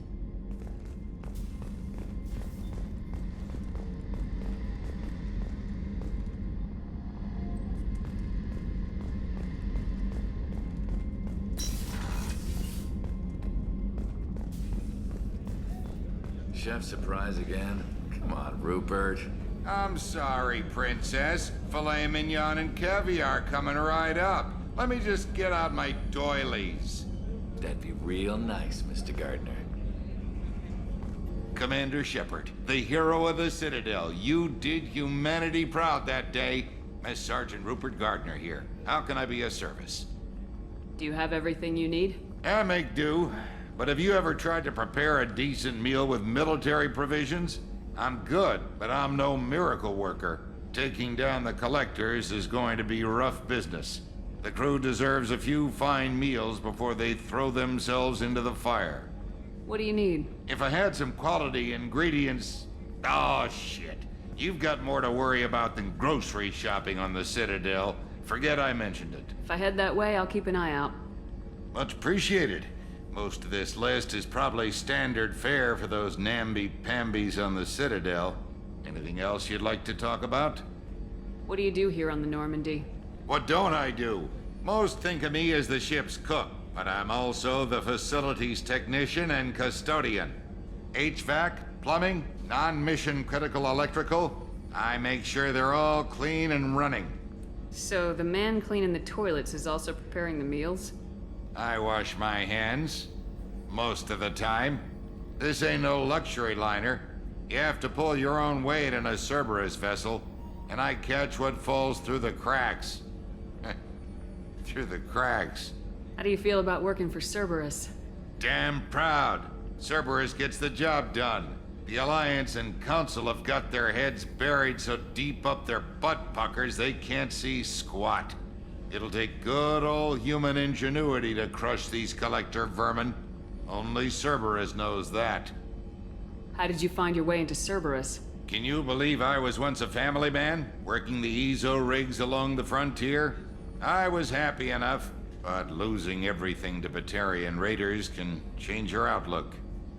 Chef surprise again? Come on, Rupert. I'm sorry, Princess. Filet mignon and caviar coming right up. Let me just get out my doilies. That'd be real nice, Mr. Gardner. Commander Shepard, the hero of the Citadel. You did humanity proud that day. Miss Sergeant Rupert Gardner here. How can I be of service? Do you have everything you need? I make do. But have you ever tried to prepare a decent meal with military provisions? I'm good, but I'm no miracle worker. Taking down the collectors is going to be rough business. The crew deserves a few fine meals before they throw themselves into the fire. What do you need? If I had some quality ingredients... Oh, shit. You've got more to worry about than grocery shopping on the Citadel. Forget I mentioned it. If I head that way, I'll keep an eye out. Much appreciated. Most of this list is probably standard fare for those namby-pambies on the Citadel. Anything else you'd like to talk about? What do you do here on the Normandy? What don't I do? Most think of me as the ship's cook, but I'm also the facilities technician and custodian. HVAC, plumbing, non-mission critical electrical. I make sure they're all clean and running. So the man cleaning the toilets is also preparing the meals? I wash my hands. Most of the time. This ain't no luxury liner. You have to pull your own weight in a Cerberus vessel, and I catch what falls through the cracks. Through the cracks. How do you feel about working for Cerberus? Damn proud. Cerberus gets the job done. The Alliance and Council have got their heads buried so deep up their butt puckers they can't see squat. It'll take good old human ingenuity to crush these collector vermin. Only Cerberus knows that. How did you find your way into Cerberus? Can you believe I was once a family man, working the EZO rigs along the frontier? I was happy enough, but losing everything to Batarian raiders can change your outlook.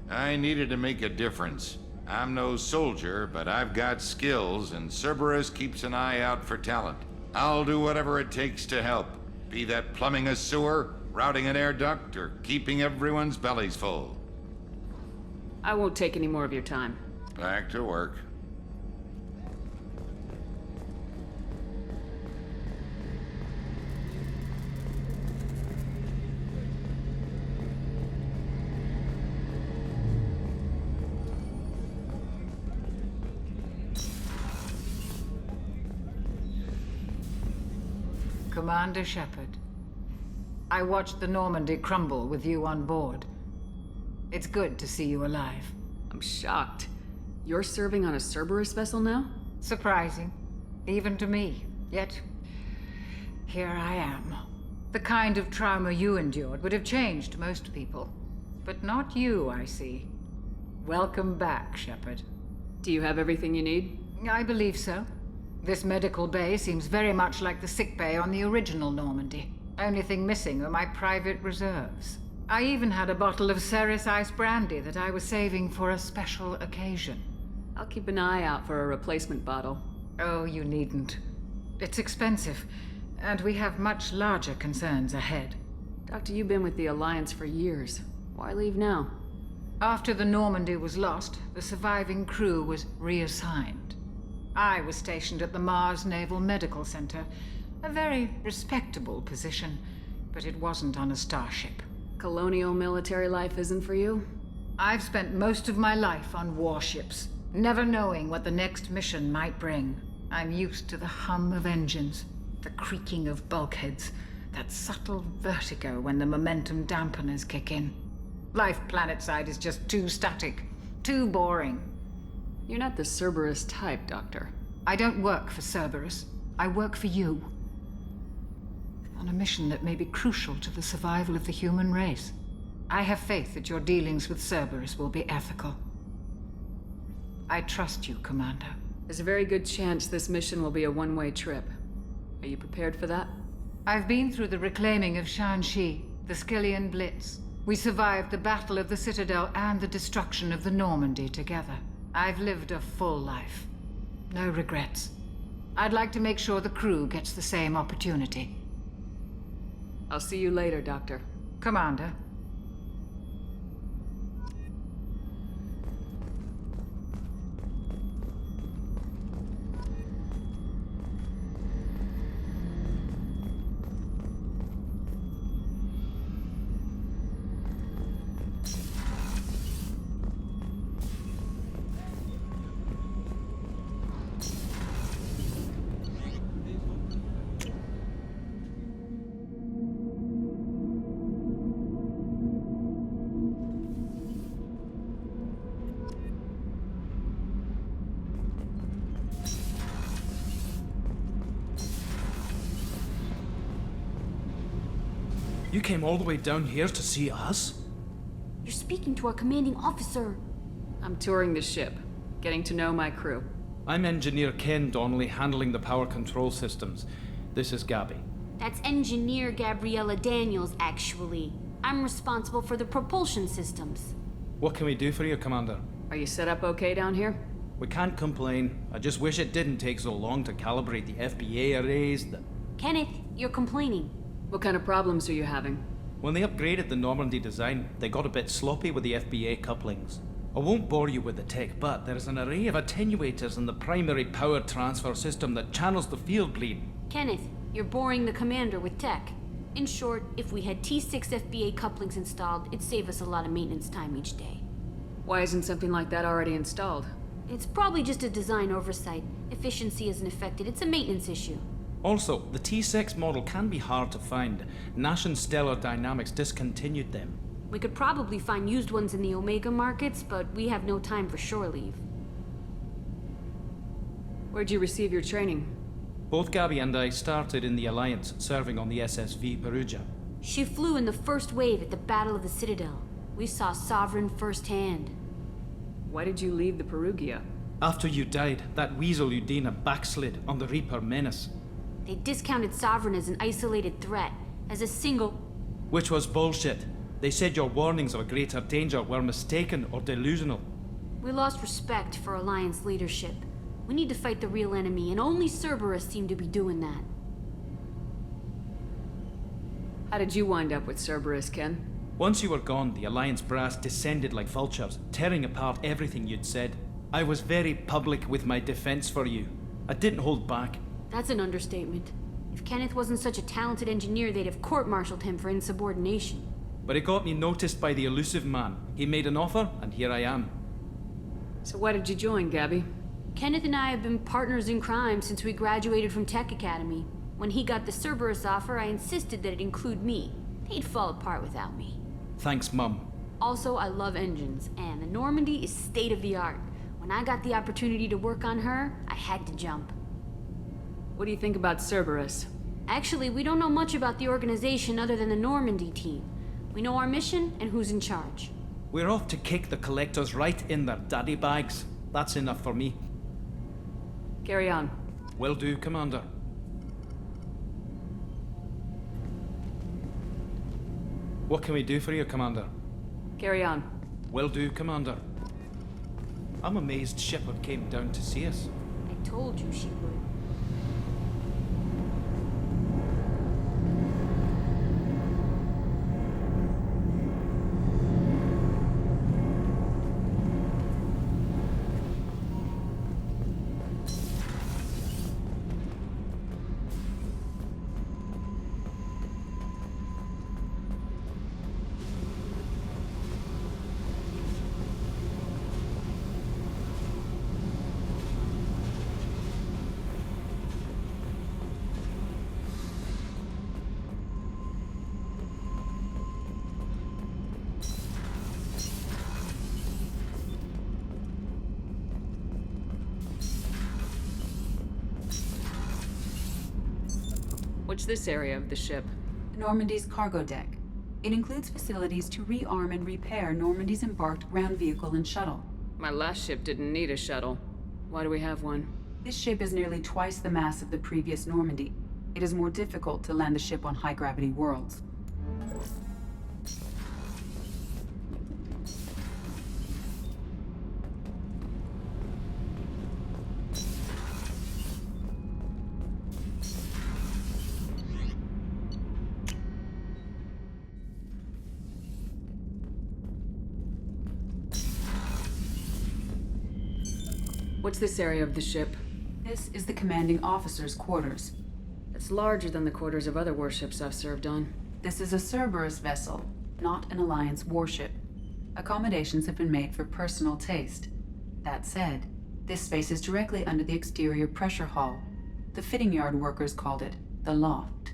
I needed to make a difference. I'm no soldier, but I've got skills, and Cerberus keeps an eye out for talent. I'll do whatever it takes to help, be that plumbing a sewer, routing an air duct, or keeping everyone's bellies full. I won't take any more of your time. Back to work. Commander Shepard, I watched the Normandy crumble with you on board. It's good to see you alive. I'm shocked. You're serving on a Cerberus vessel now? Surprising, even to me. Yet, here I am. The kind of trauma you endured would have changed most people. But not you, I see. Welcome back, Shepard. Do you have everything you need? I believe so. This medical bay seems very much like the sick bay on the original Normandy. Only thing missing are my private reserves. I even had a bottle of Ceres ice brandy that I was saving for a special occasion. I'll keep an eye out for a replacement bottle. Oh, you needn't. It's expensive, and we have much larger concerns ahead. Doctor, you've been with the Alliance for years. Why leave now? After the Normandy was lost, the surviving crew was reassigned. I was stationed at the Mars Naval Medical Center, a very respectable position, but it wasn't on a starship. Colonial military life isn't for you? I've spent most of my life on warships, never knowing what the next mission might bring. I'm used to the hum of engines, the creaking of bulkheads, that subtle vertigo when the momentum dampeners kick in. Life planetside is just too static, too boring. You're not the Cerberus type, Doctor. I don't work for Cerberus. I work for you. On a mission that may be crucial to the survival of the human race. I have faith that your dealings with Cerberus will be ethical. I trust you, Commander. There's a very good chance this mission will be a one-way trip. Are you prepared for that? I've been through the reclaiming of Shanxi, the Skillian Blitz. We survived the Battle of the Citadel and the destruction of the Normandy together. I've lived a full life. No regrets. I'd like to make sure the crew gets the same opportunity. I'll see you later, Doctor. Commander. You came all the way down here to see us? You're speaking to our commanding officer. I'm touring the ship, getting to know my crew. I'm Engineer Ken Donnelly, handling the power control systems. This is Gabby. That's Engineer Gabriella Daniels, actually. I'm responsible for the propulsion systems. What can we do for you, Commander? Are you set up okay down here? We can't complain. I just wish it didn't take so long to calibrate the FBA arrays. Kenneth, you're complaining. What kind of problems are you having? When they upgraded the Normandy design, they got a bit sloppy with the FBA couplings. I won't bore you with the tech, but there's an array of attenuators in the primary power transfer system that channels the field bleed. Kenneth, you're boring the commander with tech. In short, if we had T6 FBA couplings installed, it'd save us a lot of maintenance time each day. Why isn't something like that already installed? It's probably just a design oversight. Efficiency isn't affected, it's a maintenance issue. Also, the T6 model can be hard to find. Nash and Stellar Dynamics discontinued them. We could probably find used ones in the Omega markets, but we have no time for shore leave. Where'd you receive your training? Both Gabby and I started in the Alliance, serving on the SSV Perugia. She flew in the first wave at the Battle of the Citadel. We saw Sovereign firsthand. Why did you leave the Perugia? After you died, that weasel Udina backslid on the Reaper Menace. They discounted Sovereign as an isolated threat, as a single... Which was bullshit. They said your warnings of a greater danger were mistaken or delusional. We lost respect for Alliance leadership. We need to fight the real enemy, and only Cerberus seemed to be doing that. How did you wind up with Cerberus, Ken? Once you were gone, the Alliance brass descended like vultures, tearing apart everything you'd said. I was very public with my defense for you. I didn't hold back. That's an understatement. If Kenneth wasn't such a talented engineer, they'd have court-martialed him for insubordination. But it got me noticed by the elusive man. He made an offer, and here I am. So why did you join, Gabby? Kenneth and I have been partners in crime since we graduated from Tech Academy. When he got the Cerberus offer, I insisted that it include me. He'd fall apart without me. Thanks, Mum. Also, I love engines, and the Normandy is state-of-the-art. When I got the opportunity to work on her, I had to jump. What do you think about Cerberus? Actually, we don't know much about the organization other than the Normandy team. We know our mission and who's in charge. We're off to kick the Collectors right in their daddy bags. That's enough for me. Carry on. Will do, Commander. What can we do for you, Commander? Carry on. Will do, Commander. I'm amazed Shepard came down to see us. I told you she would. What's this area of the ship? Normandy's cargo deck. It includes facilities to rearm and repair Normandy's embarked ground vehicle and shuttle. My last ship didn't need a shuttle. Why do we have one? This ship is nearly twice the mass of the previous Normandy. It is more difficult to land the ship on high-gravity worlds. What's this area of the ship? This is the commanding officer's quarters. It's larger than the quarters of other warships I've served on. This is a Cerberus vessel, not an Alliance warship. Accommodations have been made for personal taste. That said, this space is directly under the exterior pressure hull. The fitting yard workers called it the loft.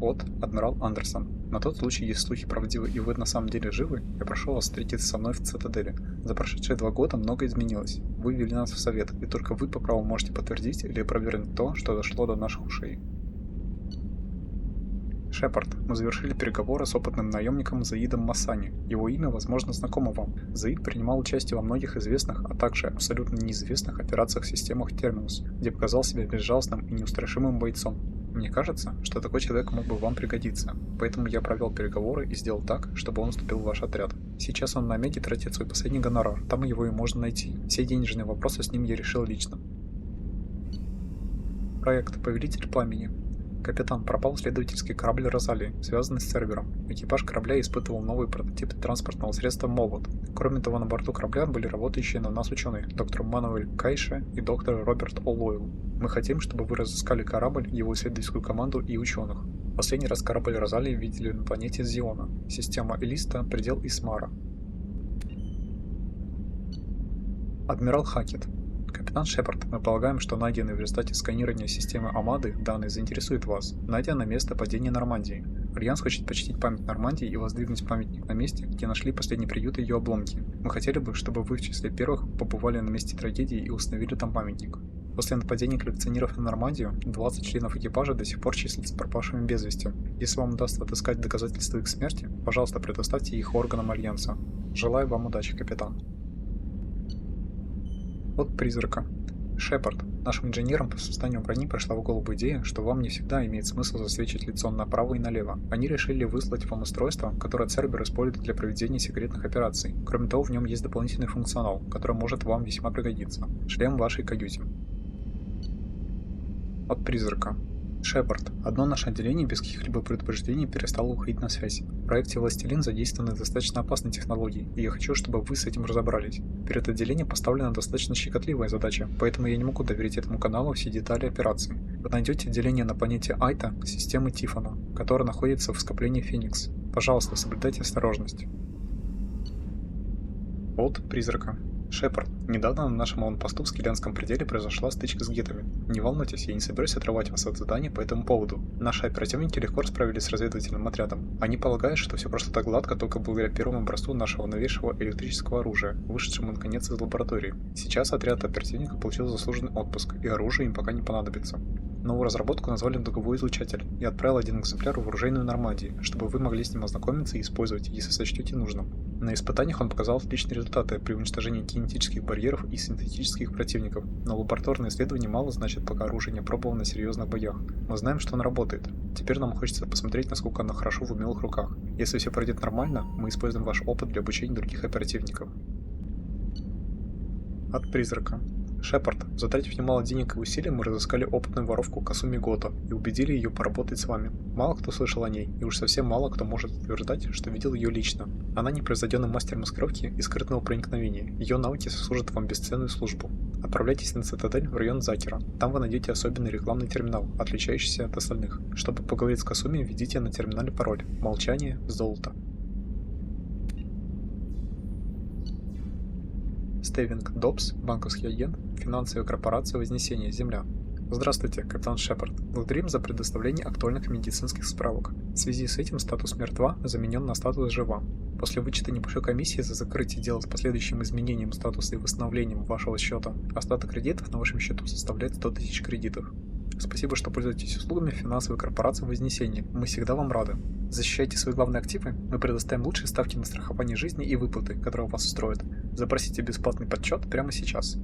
От Адмирал Андерсон. На тот случай, если слухи правдивы и вы на самом деле живы, я прошу вас встретиться со мной в Цитадели. За прошедшие 2 года многое изменилось. Вы ввели нас в совет, и только вы по праву можете подтвердить или опровергнуть то, что дошло до наших ушей. Шепард, мы завершили переговоры с опытным наемником Заидом Массани. Его имя, возможно, знакомо вам. Заид принимал участие во многих известных, а также абсолютно неизвестных операциях в системах Терминус, где показал себя безжалостным и неустрашимым бойцом. Мне кажется, что такой человек мог бы вам пригодиться, поэтому я провел переговоры и сделал так, чтобы он вступил в ваш отряд. Сейчас он на Омеге тратит свой последний гонорар, там его и можно найти. Все денежные вопросы с ним я решил лично. Проект «Повелитель пламени». Капитан, пропал исследовательский корабль Розалии, связанный с сервером. Экипаж корабля испытывал новый прототип транспортного средства «Молот». Кроме того, на борту корабля были работающие на нас ученые, доктор Мануэль Кайше и доктор Роберт О'Лойл. Мы хотим, чтобы вы разыскали корабль, его исследовательскую команду и ученых. Последний раз корабль Розалии видели на планете Зиона, система Элиста, предел Исмара. Адмирал Хакет. Капитан Шепард, мы полагаем, что найденные в результате сканирования системы Амады данные заинтересуют вас. Найдено место падения Нормандии. Альянс хочет почтить память Нормандии и воздвигнуть памятник на месте, где нашли последний приют и ее обломки. Мы хотели бы, чтобы вы в числе первых побывали на месте трагедии и установили там памятник. После нападения коллекционеров на Нормандию 20 членов экипажа до сих пор числятся пропавшими без вести. Если вам удастся отыскать доказательства их смерти, пожалуйста, предоставьте их органам Альянса. Желаю вам удачи, капитан. От призрака. Шепард. Нашим инженерам по созданию брони пришла в голову идея, что вам не всегда имеет смысл засвечивать лицо направо и налево. Они решили выслать вам устройство, которое Цербер использует для проведения секретных операций. Кроме того, в нем есть дополнительный функционал, который может вам весьма пригодиться. Шлем в вашей каюте. От призрака. Шепард. Одно наше отделение без каких-либо предупреждений перестало уходить на связь. В проекте «Властелин» задействованы достаточно опасные технологии, и я хочу, чтобы вы с этим разобрались. Перед отделением поставлена достаточно щекотливая задача, поэтому я не могу доверить этому каналу все детали операции. Вы найдете отделение на планете Айта системы Тифона, которое находится в скоплении Феникс. Пожалуйста, соблюдайте осторожность. От призрака. Шепард. Недавно на нашем аванпосту в Скелянском пределе произошла стычка с гетами. Не волнуйтесь, я не собираюсь отрывать вас от задания по этому поводу. Наши оперативники легко справились с разведывательным отрядом. Они полагают, что все прошло так гладко только благодаря первому образцу нашего новейшего электрического оружия, вышедшему наконец из лаборатории. Сейчас отряд оперативников получил заслуженный отпуск, и оружие им пока не понадобится. Новую разработку назвали дуговой излучатель и отправил один экземпляр в оружейную Нормандии, чтобы вы могли с ним ознакомиться и использовать, если сочтете нужным. На испытаниях он показал отличные результаты при уничтожении кинетических барьеров и синтетических противников, но лабораторные исследования мало значит, пока оружие не опробовано на серьезных боях. Мы знаем, что оно работает. Теперь нам хочется посмотреть, насколько оно хорошо в умелых руках. Если все пройдет нормально, мы используем ваш опыт для обучения других оперативников. От призрака. Шепард, затратив немало денег и усилий, мы разыскали опытную воровку Касуми Гото и убедили ее поработать с вами. Мало кто слышал о ней, и уж совсем мало кто может утверждать, что видел ее лично. Она непревзойденный мастер маскировки и скрытного проникновения. Ее навыки сослужат вам бесценную службу. Отправляйтесь на Цитадель в район Закера. Там вы найдете особенный рекламный терминал, отличающийся от остальных. Чтобы поговорить с Касуми, введите на терминале пароль «Молчание, золото». Стейвинг Добс, банковский агент, финансовая корпорация Вознесения, Земля. Здравствуйте, капитан Шепард. Благодарим за предоставление актуальных медицинских справок. В связи с этим статус мертва заменен на статус жива. После вычета небольшой комиссии за закрытие дела с последующим изменением статуса и восстановлением вашего счета, остаток кредитов на вашем счету составляет 100 тысяч кредитов. Спасибо, что пользуетесь услугами финансовой корпорации Вознесения. Мы всегда вам рады. Защищайте свои главные активы, мы предоставим лучшие ставки на страхование жизни и выплаты, которые вас устроят. Запросите бесплатный подсчет прямо сейчас.